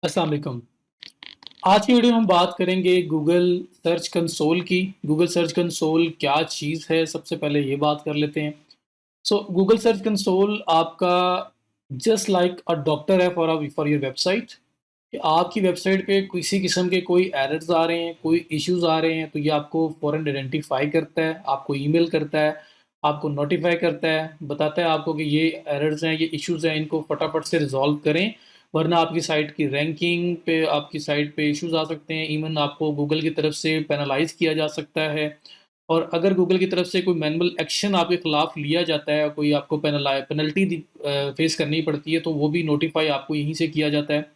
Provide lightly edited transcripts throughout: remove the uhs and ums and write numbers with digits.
अस्सलाम वालेकुम। आज की वीडियो में हम बात करेंगे गूगल सर्च कंसोल की। गूगल सर्च कंसोल क्या चीज़ है, सबसे पहले ये बात कर लेते हैं। गूगल सर्च कंसोल आपका जस्ट लाइक अ डॉक्टर है फॉर योर वेबसाइट। कि आपकी वेबसाइट पे किसी किस्म के कोई एरर्स आ रहे हैं, कोई इश्यूज़ आ रहे हैं, तो ये आपको फ़ौरन आइडेंटिफ़ाई करता है, आपको ईमेल करता है, आपको नोटिफ़ाई करता है, बताता है आपको कि ये एरर्स हैं, ये इश्यूज़ हैं, इनको फटाफट से रिज़ॉल्व करें, वरना आपकी साइट की रैंकिंग पे, आपकी साइट पे इश्यूज़ आ सकते हैं। इवन आपको गूगल की तरफ से पेनलाइज़ किया जा सकता है। और अगर गूगल की तरफ से कोई मैनुअल एक्शन आपके खिलाफ लिया जाता है, कोई आपको पेनल्टी फेस करनी पड़ती है, तो वो भी नोटिफाई आपको यहीं से किया जाता है।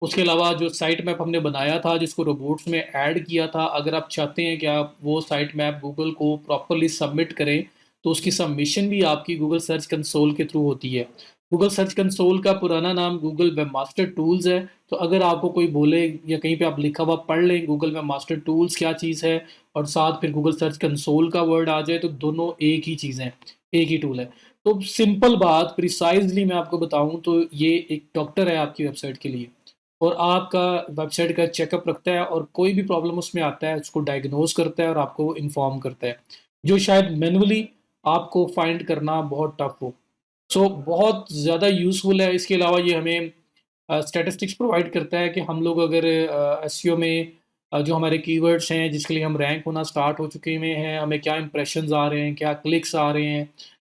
उसके अलावा जो साइट मैप हमने बनाया था, जिसको रोबोट्स में ऐड किया था, अगर आप चाहते हैं कि आप वो साइट मैप गूगल को प्रॉपरली सबमिट करें, तो उसकी सबमिशन भी आपकी गूगल सर्च कंसोल के थ्रू होती है। गूगल सर्च कंसोल का पुराना नाम गूगल वेब मास्टर टूल्स है। तो अगर आपको कोई बोले या कहीं पे आप लिखा हुआ पढ़ लें गूगल वेब मास्टर टूल्स क्या चीज़ है, और साथ फिर गूगल सर्च कंसोल का वर्ड आ जाए, तो दोनों एक ही चीज़ हैं, एक ही टूल है। तो सिंपल बात प्रिसाइजली मैं आपको बताऊं तो ये एक डॉक्टर है आपकी वेबसाइट के लिए, और आपका वेबसाइट का चेकअप रखता है, और कोई भी प्रॉब्लम उसमें आता है उसको डायग्नोज करता है और आपको इन्फॉर्म करता है, जो शायद मैनुअली आपको फाइंड करना बहुत टफ हो। बहुत ज़्यादा यूज़फुल है। इसके अलावा ये हमें स्टैटिस्टिक्स प्रोवाइड करता है कि हम लोग अगर एसईओ में जो हमारे कीवर्ड्स हैं जिसके लिए हम रैंक होना स्टार्ट हो चुके हुए हैं, हमें क्या इंप्रेशंस आ रहे हैं, क्या क्लिक्स आ रहे हैं,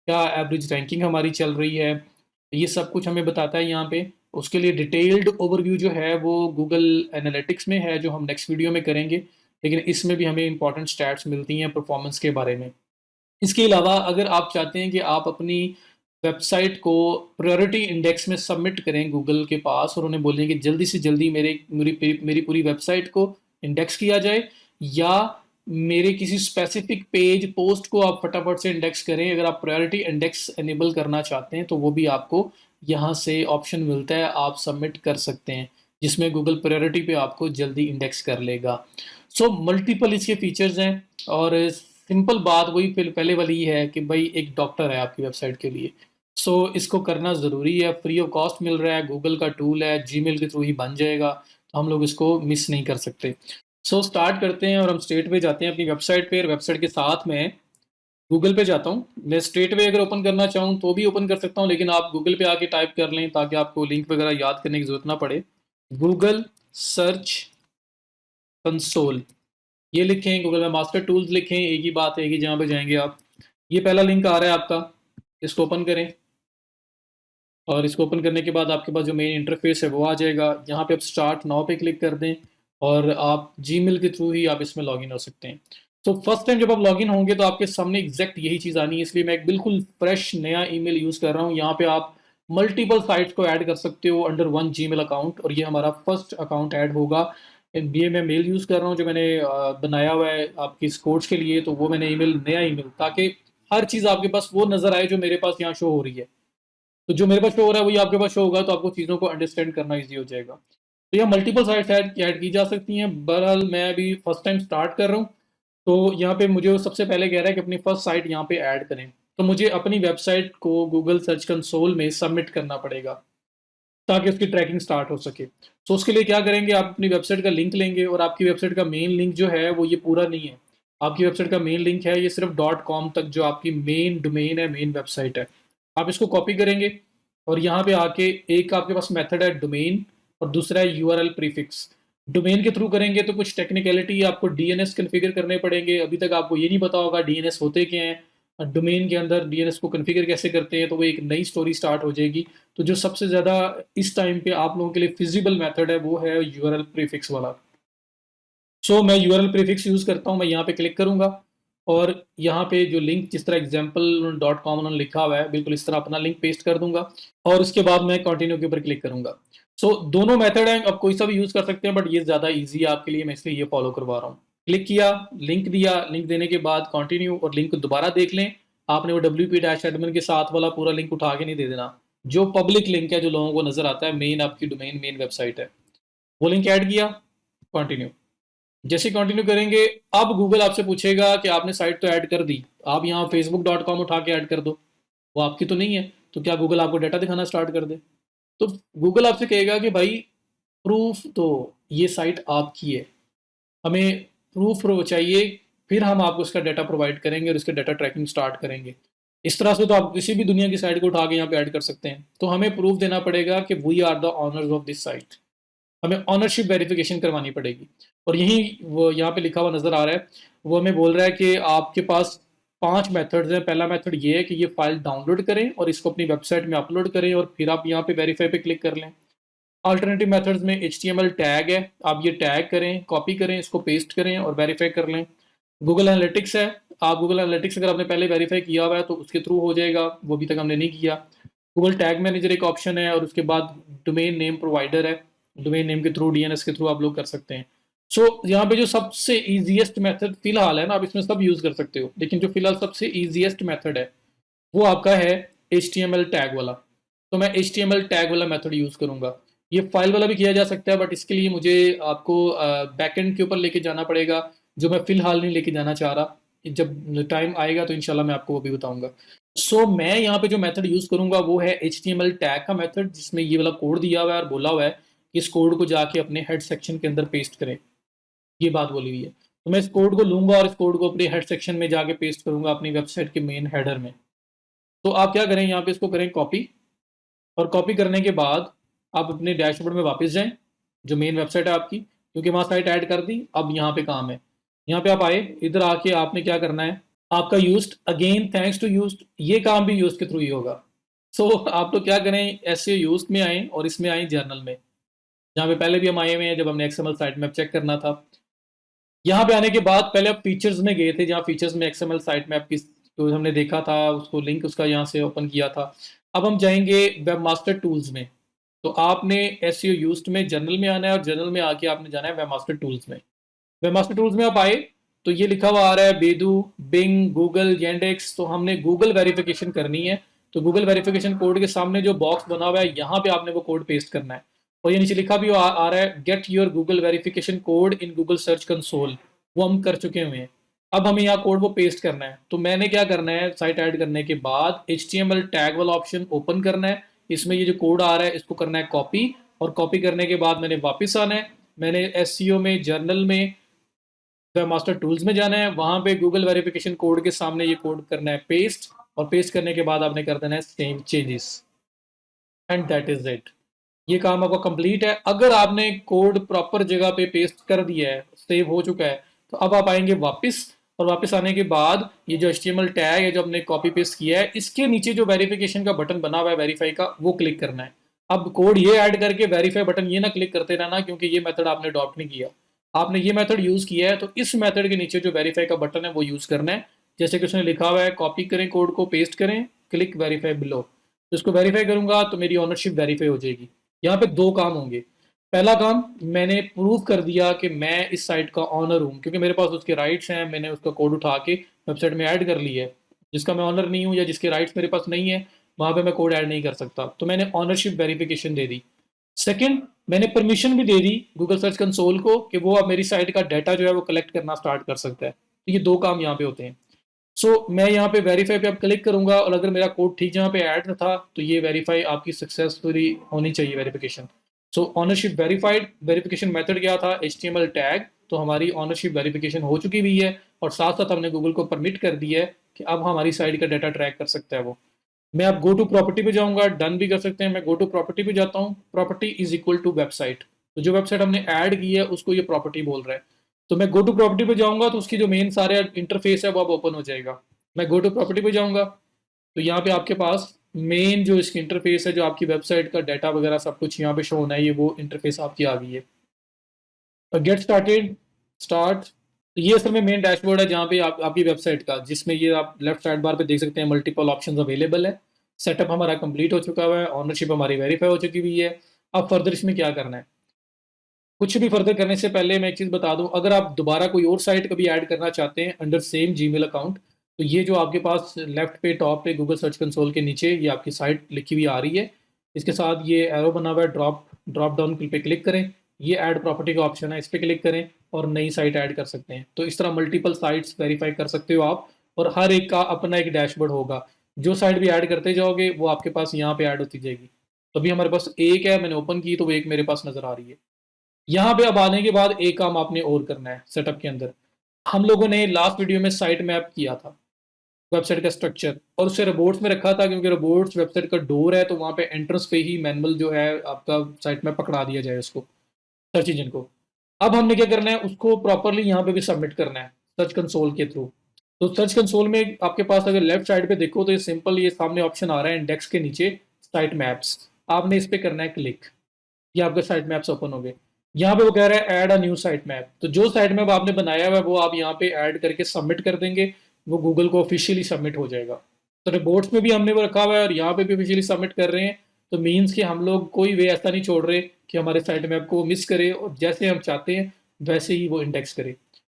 क्या एवरेज रैंकिंग हमारी चल रही है, ये सब कुछ हमें बताता है यहाँ पे। उसके लिए डिटेल्ड ओवरव्यू जो है वो गूगल एनालिटिक्स में है, जो हम नेक्स्ट वीडियो में करेंगे, लेकिन इसमें भी हमें इंपॉर्टेंट स्टैट्स मिलती हैं परफॉर्मेंस के बारे में। इसके अलावा अगर आप चाहते हैं कि आप अपनी वेबसाइट को प्रायोरिटी इंडेक्स में सबमिट करें गूगल के पास, और उन्हें बोलें कि जल्दी से जल्दी मेरी मेरी पूरी वेबसाइट को इंडेक्स किया जाए, या मेरे किसी स्पेसिफिक पेज पोस्ट को आप फटाफट से इंडेक्स करें, अगर आप प्रायोरिटी इंडेक्स एनेबल करना चाहते हैं, तो वो भी आपको यहाँ से ऑप्शन मिलता है, आप सबमिट कर सकते हैं, जिसमें गूगल प्रायोरिटी पे आपको जल्दी इंडेक्स कर लेगा। मल्टीपल इसके फीचर्स हैं। और सिंपल बात वही पहले वाली ही है कि भाई एक डॉक्टर है आपकी वेबसाइट के लिए। इसको करना ज़रूरी है, फ्री ऑफ कॉस्ट मिल रहा है, गूगल का टूल है, जीमेल के थ्रू ही बन जाएगा, तो हम लोग इसको मिस नहीं कर सकते। स्टार्ट करते हैं और हम स्ट्रेट पे जाते हैं अपनी वेबसाइट पे। वेबसाइट के साथ में गूगल पे जाता हूँ। मैं स्ट्रेट वे अगर ओपन करना चाहूँ तो भी ओपन कर सकता हूँ, लेकिन आप गूगल पे आके टाइप कर लें ताकि आपको लिंक वगैरह याद करने की ज़रूरत ना पड़े। गूगल सर्च कंसोल ये लिखें, गूगल में मास्टर टूल्स लिखें, एक ही बात है कि जहाँ पे जाएंगे आप, ये पहला लिंक आ रहा है आपका, इसको ओपन करें। और इसको ओपन करने के बाद आपके पास जो मेन इंटरफेस है वो आ जाएगा। यहाँ पे आप स्टार्ट नाउ पे क्लिक कर दें, और आप जीमेल के थ्रू ही आप इसमें लॉगिन हो सकते हैं। फर्स्ट टाइम जब आप लॉगिन होंगे तो आपके सामने एग्जैक्ट यही चीज़ आनी है, इसलिए मैं एक बिल्कुल फ्रेश नया ईमेल यूज़ कर रहा हूँ। यहाँ पे आप मल्टीपल साइट्स को ऐड कर सकते हो अंडर वन जीमेल अकाउंट, और ये हमारा फर्स्ट अकाउंट ऐड होगा। ये मैं मेल यूज़ कर रहा हूँ जो मैंने बनाया हुआ है आपकी इस कोर्स के लिए, तो वो मैंने ईमेल नया ईमेल, ताकि हर चीज़ आपके पास वो नज़र आए जो मेरे पास यहाँ शो हो रही है। तो जो मेरे पास शो हो रहा है वही आपके पास शो होगा, तो आपको चीज़ों को अंडरस्टैंड करना ईजी हो जाएगा। तो यहाँ मल्टीपल साइट्स ऐड की जा सकती हैं। बहरहाल मैं अभी फर्स्ट टाइम स्टार्ट कर रहा हूँ, तो यहाँ पे मुझे वो सबसे पहले कह रहा है कि अपनी फर्स्ट साइट यहाँ पे ऐड करें। तो मुझे अपनी वेबसाइट को गूगल सर्च कंसोल में सबमिट करना पड़ेगा ताकि उसकी ट्रैकिंग स्टार्ट हो सके। उसके लिए क्या करेंगे, आप अपनी वेबसाइट का लिंक लेंगे, और आपकी वेबसाइट का मेन लिंक जो है वो ये पूरा नहीं है। आपकी वेबसाइट का मेन लिंक है ये सिर्फ .com तक, जो आपकी मेन डोमेन है, मेन वेबसाइट है। आप इसको कॉपी करेंगे, और यहाँ पे आके एक आपके पास मेथड है डोमेन, और दूसरा है यूआरएल प्रीफिक्स। डोमेन के थ्रू करेंगे तो कुछ टेक्निकलिटी आपको डीएनएस कन्फिगर करने पड़ेंगे। अभी तक आपको ये नहीं पता होगा डीएनएस होते क्या हैं, डोमेन के अंदर डीएनएस को कन्फिगर कैसे करते हैं, तो वो एक नई स्टोरी स्टार्ट हो जाएगी। तो जो सबसे ज़्यादा इस टाइम पे आप लोगों के लिए फिजिबल मेथड है वो है यूआरएल प्रीफिक्स वाला। मैं यूआरएल प्रीफिक्स यूज़ करता हूँ। मैं यहाँ पे क्लिक करूँगा, और यहाँ पे जो लिंक जिस तरह example.com उन्होंने लिखा हुआ है, बिल्कुल इस तरह अपना लिंक पेस्ट कर दूंगा, और उसके बाद मैं कंटिन्यू के ऊपर क्लिक करूँगा। दोनों मेथड हैं, आप कोई सा भी यूज़ कर सकते हैं, बट ये ज़्यादा ईजी है आपके लिए, मैं इसलिए ये फॉलो करवा रहा हूँ। क्लिक किया, लिंक दिया, लिंक देने के बाद कंटिन्यू, और लिंक को दोबारा देख लें। आपने वो WP-admin के साथ वाला पूरा लिंक उठा के नहीं दे देना, जो पब्लिक लिंक है जो लोगों को नजर आता है, मेन आपकी डोमेन मेन वेबसाइट है, वो लिंक ऐड किया, कंटिन्यू। जैसे कंटिन्यू करेंगे, अब गूगल आपसे पूछेगा कि आपने साइट तो ऐड कर दी, आप यहाँ facebook.com उठा के ऐड कर दो, वो आपकी तो नहीं है, तो क्या गूगल आपको डाटा दिखाना स्टार्ट कर दे? तो गूगल आपसे कहेगा कि भाई प्रूफ तो ये साइट आपकी है, हमें प्रूफ चाहिए, फिर हम आपको उसका डाटा प्रोवाइड करेंगे और उसका डाटा ट्रैकिंग स्टार्ट करेंगे। इस तरह से तो आप किसी भी दुनिया की साइट को उठा के यहाँ पे ऐड कर सकते हैं। तो हमें प्रूफ देना पड़ेगा कि we are the owners of this site, हमें ऑनरशिप वेरिफिकेशन करवानी पड़ेगी। और यही वो यहाँ पे लिखा हुआ नज़र आ रहा है, वो हमें बोल रहा है कि आपके पास 5 मेथड्स हैं। पहला मेथड ये है कि ये फाइल डाउनलोड करें और इसको अपनी वेबसाइट में अपलोड करें और फिर आप यहाँ पे वेरीफाई पे क्लिक कर लें। अल्टरनेटिव मेथड्स में HTML टैग है, आप ये टैग करें, कॉपी करें, इसको पेस्ट करें और वेरीफाई कर लें। गूगल एनालिटिक्स है, आप गूगल एनालिटिक्स अगर आपने पहले वेरीफाई किया हुआ है तो उसके थ्रू हो जाएगा, वो अभी तक हमने नहीं किया। गूगल टैग मैनेजर एक ऑप्शन है और उसके बाद डोमेन नेम प्रोवाइडर है, डोमेन नेम के थ्रू DNS के थ्रू आप लोग कर सकते हैं। यहाँ पे जो सबसे ईजीएस्ट मेथड फिलहाल है ना, आप इसमें सब यूज़ कर सकते हो, लेकिन जो फिलहाल सबसे ईजीएस्ट मेथड है वो आपका है HTML टैग वाला। तो मैं HTML टैग वाला मेथड यूज़ करूँगा। ये फाइल वाला भी किया जा सकता है, बट इसके लिए मुझे आपको बैकएंड के ऊपर लेके जाना पड़ेगा, जो मैं फ़िलहाल नहीं लेके जाना चाह रहा। जब टाइम आएगा तो इंशाल्लाह मैं आपको वो भी बताऊँगा। मैं यहाँ पे जो मेथड यूज़ करूँगा वो है HTML टैग का मेथड, जिसमें ये वाला कोड दिया हुआ है और बोला हुआ है कि इस कोड को जाके अपने हेड सेक्शन के अंदर पेस्ट करें, ये बात बोली हुई है। तो मैं इस कोड को लूँगा और इस कोड को अपने हेड सेक्शन में जाके पेस्ट करूँगा अपनी वेबसाइट के मेन हेडर में। तो आप क्या करें, यहाँ पे इसको करें कॉपी, और कॉपी करने के बाद आप अपने डैशबोर्ड में वापस जाएं, जो मेन वेबसाइट है आपकी, क्योंकि वहाँ साइट ऐड कर दी। अब यहाँ पे काम है, यहाँ पे आप आए, इधर आके आपने क्या करना है, आपका used again thanks to used, ये काम भी यूज के थ्रू ही होगा। आप तो क्या करें, ऐसे यूज्ड में आए और इसमें आए जर्नल में, जहाँ पे पहले भी हम आए हुए हैं जब हमने XML साइट मैप चेक करना था। यहाँ पे आने के बाद पहले आप फीचर्स में गए थे, जहाँ फीचर्स में XML साइट मैप की जो हमने देखा था, उसको लिंक उसका यहाँ से ओपन किया था। अब हम जाएंगे वेब मास्टर टूल्स में। तो आपने SEO यूज्ड में जर्नल में आना है और जर्नल में आके आपने जाना है वेब मास्टर टूल्स में। वेब मास्टर टूल्स में आप आए तो ये लिखा हुआ आ रहा है बेदू, बिंग, गूगल, येंडेक्स। तो हमने गूगल वेरिफिकेशन करनी है। तो गूगल वेरिफिकेशन कोड के सामने जो बॉक्स बना हुआ है यहाँ पे आपने वो कोड पेस्ट करना है। और ये नीचे लिखा भी आ रहा है get your Google verification code in Google search console, वो हम कर चुके हुए हैं। अब हमें यहाँ कोड वो पेस्ट करना है। तो मैंने क्या करना है, साइट ऐड करने के बाद HTML टैग वाला ऑप्शन ओपन करना है, इसमें ये जो कोड आ रहा है इसको करना है कॉपी, और कॉपी करने के बाद मैंने वापस आना है, मैंने SEO में जर्नल में वेब मास्टर टूल्स में जाना है, वहां पे गूगल वेरिफिकेशन कोड के सामने ये कोड करना है पेस्ट, और पेस्ट करने के बाद आपने कर देना है save changes, and that is it. ये काम आपका कंप्लीट है। अगर आपने कोड प्रॉपर जगह पे पेस्ट कर दिया है, सेव हो चुका है, तो अब आप आएंगे वापस, और वापस आने के बाद ये जो HTML टैग है जो हमने कॉपी पेस्ट किया है, इसके नीचे जो वेरिफिकेशन का बटन बना हुआ है वेरीफाई का, वो क्लिक करना है। अब कोड ये ऐड करके वेरीफाई बटन ये ना क्लिक करते रहना, क्योंकि ये मेथड आपने अडॉप्ट नहीं किया, आपने ये मेथड यूज किया है। तो इस मेथड के नीचे जो वेरीफाई का बटन है वो यूज करना है, जैसे कि उसने लिखा हुआ है कॉपी करें कोड को, पेस्ट करें, क्लिक वेरीफाई बिलो। तो इसको वेरीफाई करूंगा तो मेरी ऑनरशिप वेरीफाई हो जाएगी। यहाँ पे 2 काम होंगे। पहला काम, मैंने प्रूव कर दिया कि मैं इस साइट का ऑनर हूँ, क्योंकि मेरे पास उसके राइट्स हैं, मैंने उसका कोड उठा के वेबसाइट में ऐड कर लिया है। जिसका मैं ऑनर नहीं हूँ या जिसके राइट्स मेरे पास नहीं है, वहाँ पे मैं कोड ऐड नहीं कर सकता। तो मैंने ऑनरशिप वेरिफिकेशन दे दी। सेकंड, मैंने परमिशन भी दे दी गूगल सर्च कंसोल को कि वो अब मेरी साइट का डाटा जो है वो कलेक्ट करना स्टार्ट कर सकता है। तो ये 2 काम यहाँ पे होते हैं। मैं यहाँ पे वेरीफाई पे अब क्लिक करूंगा, और अगर मेरा कोड ठीक जहाँ पे ऐड था तो ये वेरीफाई आपकी सक्सेसफुली होनी चाहिए verification. Ownership verified, verification method क्या था, HTML टैग। तो हमारी ऑनरशिप वेरिफिकेशन हो चुकी हुई है, और साथ साथ हमने गूगल को परमिट कर दिया है कि अब हमारी साइट का डाटा ट्रैक कर सकता है वो। मैं अब गो टू प्रॉपर्टी पे जाऊंगा, डन भी कर सकते हैं। मैं गो टू प्रॉपर्टी पे जाता हूँ, property is equal to website. तो जो वेबसाइट हमने ऐड की है उसको ये प्रॉपर्टी बोल रहा है। तो मैं गो टू प्रॉपर्टी पे जाऊंगा तो उसकी जो मेन सारे इंटरफेस है वो अब ओपन हो जाएगा। मैं गो टू प्रॉपर्टी पे जाऊंगा तो यहाँ पे आपके पास मेन जो इसकी इंटरफेस है, जो आपकी वेबसाइट का डाटा वगैरह सब कुछ यहाँ पे शो होना है, ये वो इंटरफेस आपकी आ गई है। Get started, start. तो ये असल में मेन डैशबोर्ड है, जहाँ पे आपकी वेबसाइट का, जिसमें ये आप लेफ्ट साइड बार पे देख सकते हैं मल्टीपल ऑप्शंस अवेलेबल है। सेटअप हमारा कंप्लीट हो चुका हुआ है, ऑनरशिप हमारी वेरीफाई हो चुकी हुई है। अब फर्दर इसमें क्या करना है, कुछ भी फर्दर करने से पहले मैं एक चीज़ बता दूं, अगर आप दोबारा कोई और साइट कभी ऐड करना चाहते हैं अंडर सेम जीमेल अकाउंट, तो ये जो आपके पास लेफ्ट पे टॉप पे गूगल सर्च कंसोल के नीचे ये आपकी साइट लिखी हुई आ रही है, इसके साथ ये एरो बना हुआ है, ड्रॉप डाउन पे क्लिक करें, ये ऐड प्रॉपर्टी का ऑप्शन है, इस पर क्लिक करें और नई साइट ऐड कर सकते हैं। तो इस तरह मल्टीपल साइट्स वेरीफाई कर सकते हो आप, और हर एक का अपना एक डैशबोर्ड होगा। जो साइट भी ऐड करते जाओगे वो आपके पास यहाँ पे ऐड होती जाएगी। तो अभी हमारे पास एक है, मैंने ओपन की तो वो एक मेरे पास नज़र आ रही है। यहाँ पे अब आने के बाद एक काम आपने और करना है सेटअप के अंदर। हम लोगों ने लास्ट वीडियो में साइट मैप किया था, वेबसाइट का स्ट्रक्चर, और उसे रोबोट्स में रखा था क्योंकि रोबोट्स वेबसाइट का डोर है, तो वहाँ पे एंट्रेंस पे ही मैनुअल जो है आपका साइट मैप पकड़ा दिया जाए उसको, सर्च इंजन को। अब हमने क्या करना है, उसको प्रॉपरली यहाँ पे भी सबमिट करना है सर्च कंसोल के थ्रू। तो सर्च कंसोल में आपके पास अगर लेफ्ट साइड पे देखो तो ये सिंपल, ये सामने ऑप्शन आ रहा है इंडेक्स के नीचे साइट मैप्स, आपने इस पे करना है क्लिक। ये आपके साइट मैप्स ओपन हो गए। यहाँ पे वो कह रहा है add a new site map, तो जो साइट मैप आपने बनाया हुआ है वो आप यहाँ पे ऐड करके सबमिट कर देंगे, वो गूगल को ऑफिशियली सबमिट हो जाएगा। तो रिपोर्ट्स में भी हमने वो रखा हुआ है और यहाँ पे भी ऑफिशियली सबमिट कर रहे हैं। तो मीन्स कि हम लोग कोई वे ऐसा नहीं छोड़ रहे कि हमारे साइट मैप को मिस करे, और जैसे हम चाहते हैं वैसे ही वो इंडेक्स करे।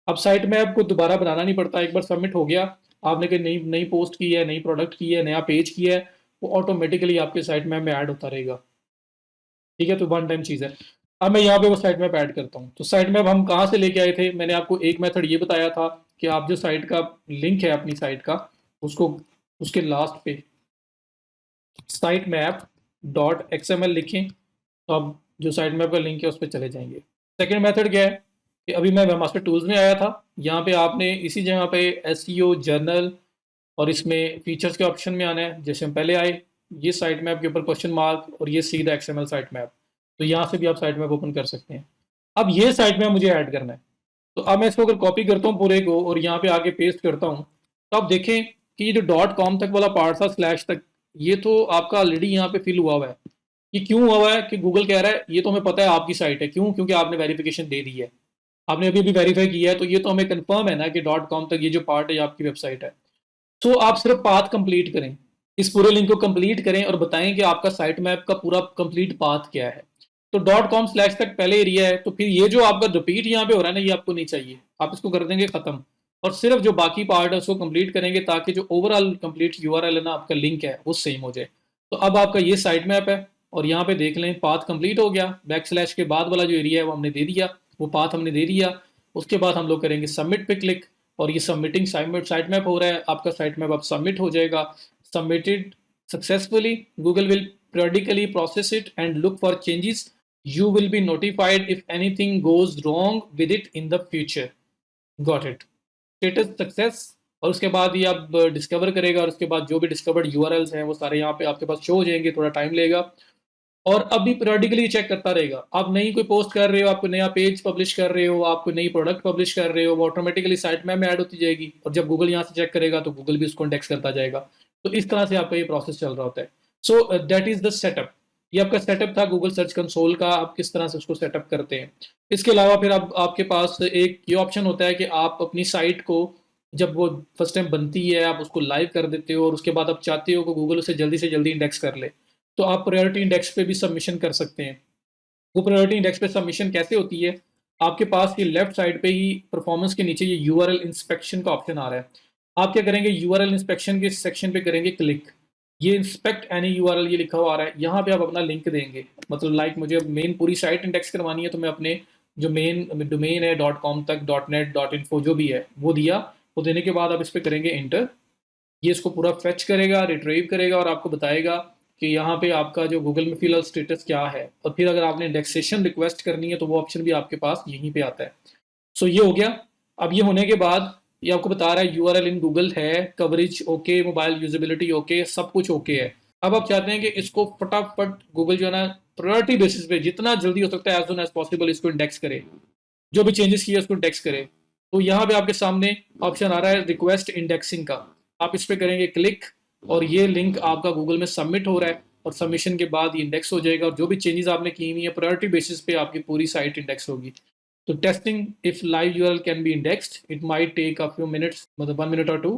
अब साइट मैप को दोबारा बनाना नहीं पड़ता, एक बार सबमिट हो गया, आपने कोई नई नई पोस्ट की है, नई प्रोडक्ट की है, नया पेज किया है, वो ऑटोमेटिकली आपके साइट मैप में ऐड होता रहेगा। ठीक है, तो वन टाइम चीज़ है। अब मैं यहाँ पे वो साइट मैप ऐड करता हूँ। तो साइट मैप हम कहाँ से लेके आए थे, मैंने आपको एक मेथड ये बताया था कि आप जो साइट का लिंक है अपनी साइट का, उसको उसके लास्ट पे साइट मैप डॉट एक्सएमएल लिखें, तो आप जो साइट मैप का लिंक है उस पर चले जाएंगे। सेकेंड मेथड क्या है कि अभी मैं वेबमास्टर टूल्स में आया था, यहाँ पे आपने इसी जगह पे एसईओ जर्नल और इसमें फीचर्स के ऑप्शन में आना है, जैसे हम पहले आए, ये साइट मैप के ऊपर क्वेश्चन मार्क और ये सीधा एक्सएमएल साइट मैप। तो यहाँ से भी आप साइट मैप ओपन कर सकते हैं। अब ये साइट मैप मुझे ऐड करना है, तो अब मैं इसको अगर कॉपी करता हूँ पूरे को और यहाँ पे आके पेस्ट करता हूँ, तो आप देखें कि ये जो डॉट कॉम तक वाला पार्ट था स्लैश तक, ये तो आपका ऑलरेडी यहाँ पे फिल हुआ हुआ है। ये क्यों हुआ है कि गूगल कह रहा है ये तो हमें पता है आपकी साइट है, क्यों, क्योंकि आपने वेरिफिकेशन दे दी है, आपने अभी अभी वेरीफाई किया है, तो ये तो हमें कंफर्म है ना कि डॉट कॉम तक ये जो पार्ट है ये आपकी वेबसाइट है। तो आप सिर्फ पाथ कंप्लीट करें, इस पूरे लिंक को कंप्लीट करें और बताएं कि आपका साइट मैप का पूरा कंप्लीट पाथ क्या है। तो डॉट कॉम स्लैश तक पहले एरिया है, तो फिर ये जो आपका रिपीट यहाँ पे हो रहा है ना, ये आपको नहीं चाहिए, आप इसको कर देंगे खत्म, और सिर्फ जो बाकी पार्ट है उसको कंप्लीट करेंगे, ताकि जो ओवरऑल कंप्लीट यूआरएल है ना आपका, लिंक है, वो सेम हो जाए। तो अब आपका ये साइट मैप है, और यहाँ पे देख लें पाथ कंप्लीट हो गया, बैक स्लैश के बाद वाला जो एरिया है वो हमने दे दिया, वो पाथ हमने दे दिया। उसके बाद हम लोग करेंगे सबमिट पे क्लिक, और ये सबमिटिंग साइट मैप हो रहा है, आपका साइट मैप अब सबमिट हो जाएगा। Submitted successfully, Google will periodically process it and look for changes. You will be notified if anything goes wrong with it in the future. Got it. Status success, और उसके बाद ये आप discover करेगा, और उसके बाद जो भी डिस्कवर्ड यूआरएल्स हैं वो सारे यहाँ पे आपके पास शो हो जाएंगे, थोड़ा टाइम लेगा। और अभी पीरियडिकली चेक करता रहेगा, आप नई कोई पोस्ट कर रहे हो, आप नया पेज पब्लिश कर रहे हो, आप कोई नई प्रोडक्ट पब्लिश कर रहे हो, वो ऑटोमेटिकली साइट मैप में ऐड होती जाएगी, और जब गूगल यहाँ से चेक करेगा तो गूगल भी उसको इंडेक्स करता जाएगा। तो इस तरह से आपका ये प्रोसेस चल रहा होता है। So that is the setup. ये आपका सेटअप था गूगल सर्च कंसोल का, आप किस तरह से उसको सेटअप करते हैं। इसके अलावा फिर आप आपके पास एक ये ऑप्शन होता है कि आप अपनी साइट को, जब वो फर्स्ट टाइम बनती है, आप उसको लाइव कर देते हो, और उसके बाद आप चाहते हो कि गूगल उसे जल्दी से जल्दी इंडेक्स कर ले, तो आप प्रायोरिटी इंडेक्स पे भी सबमिशन कर सकते हैं। वो प्रायोरिटी इंडेक्स पे सबमिशन कैसे होती है, आपके पास ये लेफ्ट साइड पे ही परफॉर्मेंस के नीचे ये यूआरएल इंस्पेक्शन का ऑप्शन आ रहा है। आप क्या करेंगे, यूआरएल इंस्पेक्शन के सेक्शन पे करेंगे क्लिक, ये इंस्पेक्ट एनी यूआरएल ये लिखा हुआ आ रहा है, यहाँ पे आप अपना लिंक देंगे। मतलब लाइक मुझे मेन पूरी साइट इंडेक्स करवानी है, तो मैं अपने जो मेन डोमेन है डॉट कॉम तक डॉट नेट डॉट इन्फो जो भी है वो दिया, वो देने के बाद आप इस पर करेंगे इंटर। ये इसको पूरा फेच करेगा, रिट्रीव करेगा, और आपको बताएगा कि यहाँ पे आपका जो गूगल में फिलहाल स्टेटस क्या है, और फिर अगर आपने इंडेक्सेशन रिक्वेस्ट करनी है तो वो ऑप्शन भी आपके पास यहीं पे आता है। सो ये हो गया। अब ये होने के बाद ये आपको बता रहा है यूआरएल इन गूगल है, coverage okay, mobile usability okay, सब कुछ ओके है। अब आप चाहते हैं कि इसको फटाफट गूगल जो है ना प्रायोरिटी बेसिस पे जितना जल्दी हो सकता है एज सुन एज पॉसिबल इसको इंडेक्स करे, जो भी चेंजेस किए उसको इंडेक्स करे। तो यहाँ पे आपके सामने ऑप्शन आ रहा है रिक्वेस्ट इंडेक्सिंग का, आप इस पर करेंगे क्लिक, और ये लिंक आपका गूगल में सबमिट हो रहा है, और सबमिशन के बाद ये इंडेक्स हो जाएगा, और जो भी चेंजेस आपने की हुई है प्रायोरिटी बेसिस पे आपकी पूरी साइट इंडेक्स होगी। तो testing if live URL can be indexed, it might take a few minutes, मतलब 1 मिनट और 2,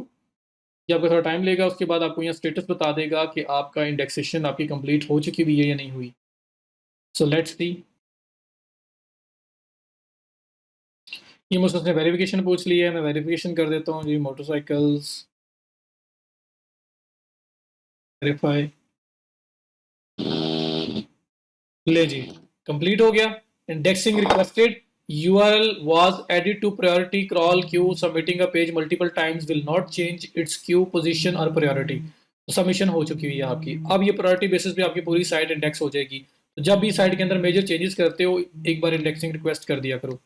ये आपका थोड़ा टाइम लेगा। उसके बाद आपको यहाँ स्टेटस बता देगा कि आपका इंडेक्सेशन आपकी कंप्लीट हो चुकी हुई है या नहीं हुई। So let's see. ये मुझसे उसने वेरिफिकेशन पूछ लिया है, मैं वेरिफिकेशन कर देता हूँ जी, मोटरसाइकिल्स वेरीफाई, ले जी, कंप्लीट हो गया। Indexing requested, URL was added to priority crawl queue, submitting a page multiple times will not change its queue position or priority। तो सबमिशन हो चुकी हुई है आपकी, अब ये प्रायोरिटी बेसिस पे आपकी पूरी साइट इंडेक्स हो जाएगी। तो जब भी साइट के अंदर मेजर चेंजेस करते हो, एक बार इंडेक्सिंग रिक्वेस्ट कर दिया करो।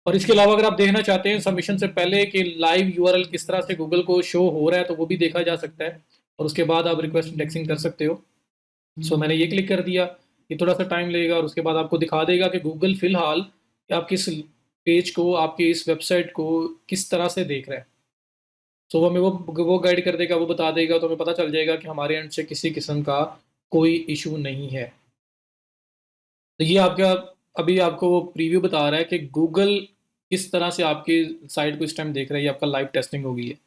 और इसके अलावा अगर आप देखना चाहते हैं सबमिशन से पहले कि लाइव यूआरएल किस तरह से गूगल को शो हो रहा है, तो वो भी देखा जा सकता है और उसके बाद आप रिक्वेस्ट इंडेक्सिंग कर सकते हो। सो मैंने ये क्लिक कर दिया। ये थोड़ा सा टाइम लेगा और उसके बाद आपको दिखा देगा कि गूगल फिलहाल कि आप किस पेज को, आपकी इस वेबसाइट को किस तरह से देख रहा है। सो वो हमें वो गाइड कर देगा, वो बता देगा, तो हमें पता चल जाएगा कि हमारे एंड से किसी किस्म का कोई इशू नहीं है। तो ये आपका अभी आपको वो प्रीव्यू बता रहा है कि गूगल किस तरह से आपकी साइट को इस टाइम देख रहा है। ये आपका लाइव टेस्टिंग हो गई है।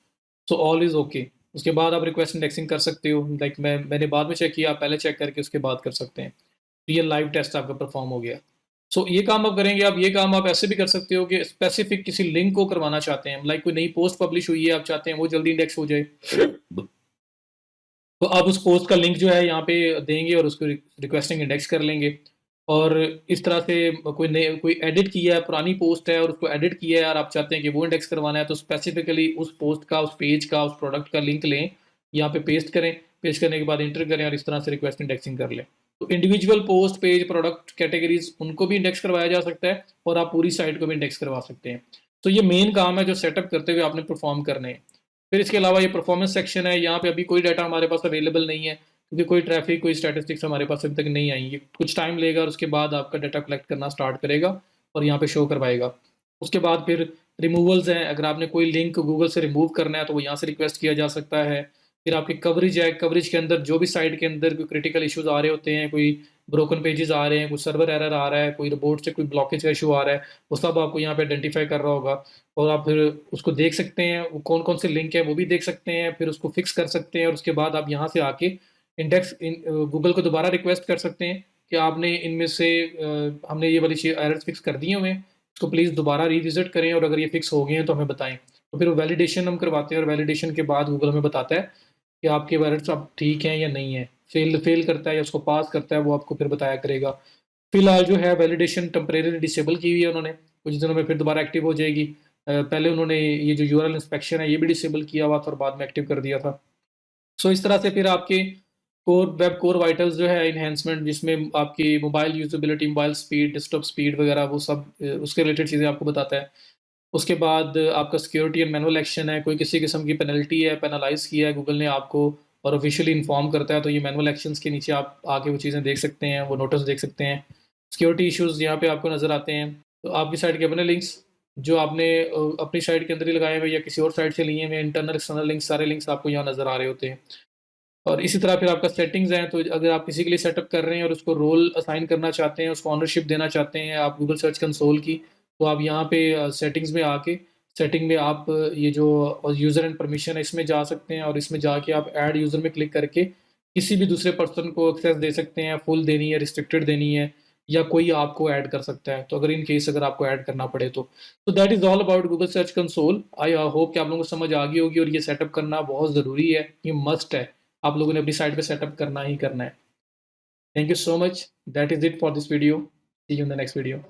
So all is okay. उसके बाद आप रिक्वेस्ट इंडेक्सिंग कर सकते हो। लाइक मैंने बाद में चेक किया, आप पहले चेक करके उसके बाद कर सकते हैं। तो ये लाइव टेस्ट आपका परफॉर्म हो गया। सो ये काम आप करेंगे। आप ये काम आप ऐसे भी कर सकते हो कि स्पेसिफिक किसी लिंक को करवाना चाहते हैं, लाइक कोई नई पोस्ट पब्लिश हुई है, आप चाहते हैं वो जल्दी इंडेक्स हो जाए, तो आप उस पोस्ट का लिंक जो है यहाँ पे देंगे और उसको रिक्वेस्टिंग इंडेक्स कर लेंगे। और इस तरह से कोई एडिट किया है, पुरानी पोस्ट है और उसको एडिट किया है और आप चाहते हैं कि वो इंडेक्स करवाना है, तो स्पेसिफिकली उस पोस्ट का, उस पेज का, उस प्रोडक्ट का लिंक लें, यहाँ पे पेस्ट करें। पेस्ट करने के बाद इंटर करें और इस तरह से रिक्वेस्ट इंडेक्सिंग कर लें। तो individual post, page, product categories उनको भी इंडेक्स करवाया जा सकता है और आप पूरी साइट को भी इंडेक्स करवा सकते हैं। तो ये मेन काम है जो सेटअप करते हुए आपने परफॉर्म करने हैं। फिर इसके अलावा ये परफॉर्मेंस सेक्शन है। यहाँ पे अभी कोई डाटा हमारे पास अवेलेबल नहीं है क्योंकि कोई ट्रैफिक, कोई स्टैटिस्टिक्स हमारे पास अभी तक नहीं आई। ये कुछ टाइम लेगा और उसके बाद आपका डाटा कलेक्ट करना स्टार्ट करेगा और यहाँ पे शो करवाएगा। उसके बाद फिर रिमूवल्स हैं। अगर आपने कोई लिंक गूगल से रिमूव करना है तो वो यहाँ से रिक्वेस्ट किया जा सकता है। फिर आपकी कवरेज है। कवरेज के अंदर जो भी साइट के अंदर कोई क्रिटिकल इश्यूज आ रहे होते हैं, कोई ब्रोकन पेजेस आ रहे हैं, कोई सर्वर एरर आ रहा है, कोई रिपोर्ट से कोई ब्लॉकेज का इशू आ रहा है, वो सब आपको यहाँ पे आइडेंटिफाई कर रहा होगा। और आप फिर उसको देख सकते हैं, वो कौन कौन से लिंक है वो भी देख सकते हैं, फिर उसको फिक्स कर सकते हैं। और उसके बाद आप यहाँ से आके इंडेक्स गूगल को दोबारा रिक्वेस्ट कर सकते हैं कि आपने इनमें से हमने ये वाली चीज़ एरर्स फिक्स कर दी हैं हमें, इसको प्लीज़ दोबारा रिविजिट करें और अगर ये फिक्स हो गए हैं तो हमें बताएं। तो फिर वैलिडेशन हम करवाते हैं और वैलिडेशन के बाद गूगल हमें बताता है कि आपके एरर्स अब ठीक हैं या नहीं है। फेल फेल करता है या उसको पास करता है, वो आपको फिर बताया करेगा। फिलहाल जो है वैलिडेशन टेम्परेरी डिसेबल की हुई है उन्होंने, कुछ दिनों में फिर दोबारा एक्टिव हो जाएगी। पहले उन्होंने ये जो यूआरएल इंस्पेक्शन है ये भी डिसेबल किया हुआ था और बाद में एक्टिव कर दिया था। सो इस तरह से फिर आपके वेब कोर वाइटल्स जो है इन्हेंसमेंट, जिसमें आपकी mobile usability, mobile speed, desktop speed वगैरह वो सब उसके रिलेटेड चीज़ें आपको बताता है। उसके बाद आपका सिक्योरिटी एंड मैनुअल एक्शन है। कोई किसी किस्म की पेनल्टी है, पेनलाइज किया है गूगल ने आपको और ऑफिशियली इन्फॉर्म करता है, तो ये मैनुअल एक्शंस के नीचे आप आके वो चीज़ें देख सकते हैं, वो नोटिस देख सकते हैं। सिक्योरिटी इश्यूज़ यहाँ पे आपको नज़र आते हैं। तो आपकी साइट के अपने लिंक्स जो आपने अपनी साइट के अंदर ही लगाए हुए या किसी और साइट से लिए हुए, इंटरनल एक्सटर्नल लिंक्स, सारे लिंक्स आपको यहाँ नज़र आ रहे होते हैं। और इसी तरह फिर आपका सेटिंग्स हैं। तो अगर आप किसी के लिए सेटअप कर रहे हैं और उसको रोल असाइन करना चाहते हैं, उसको ऑनरशिप देना चाहते हैं आप गूगल सर्च कंसोल की, तो आप यहाँ पे सेटिंग्स में आके सेटिंग में आप ये जो यूज़र एंड परमिशन है इसमें जा सकते हैं और इसमें जाके आप ऐड यूज़र में क्लिक करके किसी भी दूसरे पर्सन को एक्सेस दे सकते हैं, फुल देनी है, रिस्ट्रिक्टेड देनी है, या कोई आपको ऐड कर सकता है। तो अगर इन केस अगर आपको ऐड करना पड़े तो that is all about Google search console. I hope कि आप लोगों को समझ आ गई होगी और ये सेटअप करना बहुत ज़रूरी है, ये मस्ट है। आप लोगों ने अपनी साइट पे सेटअप करना ही करना है। Thank you so much. That is it for this video. See you in the next video.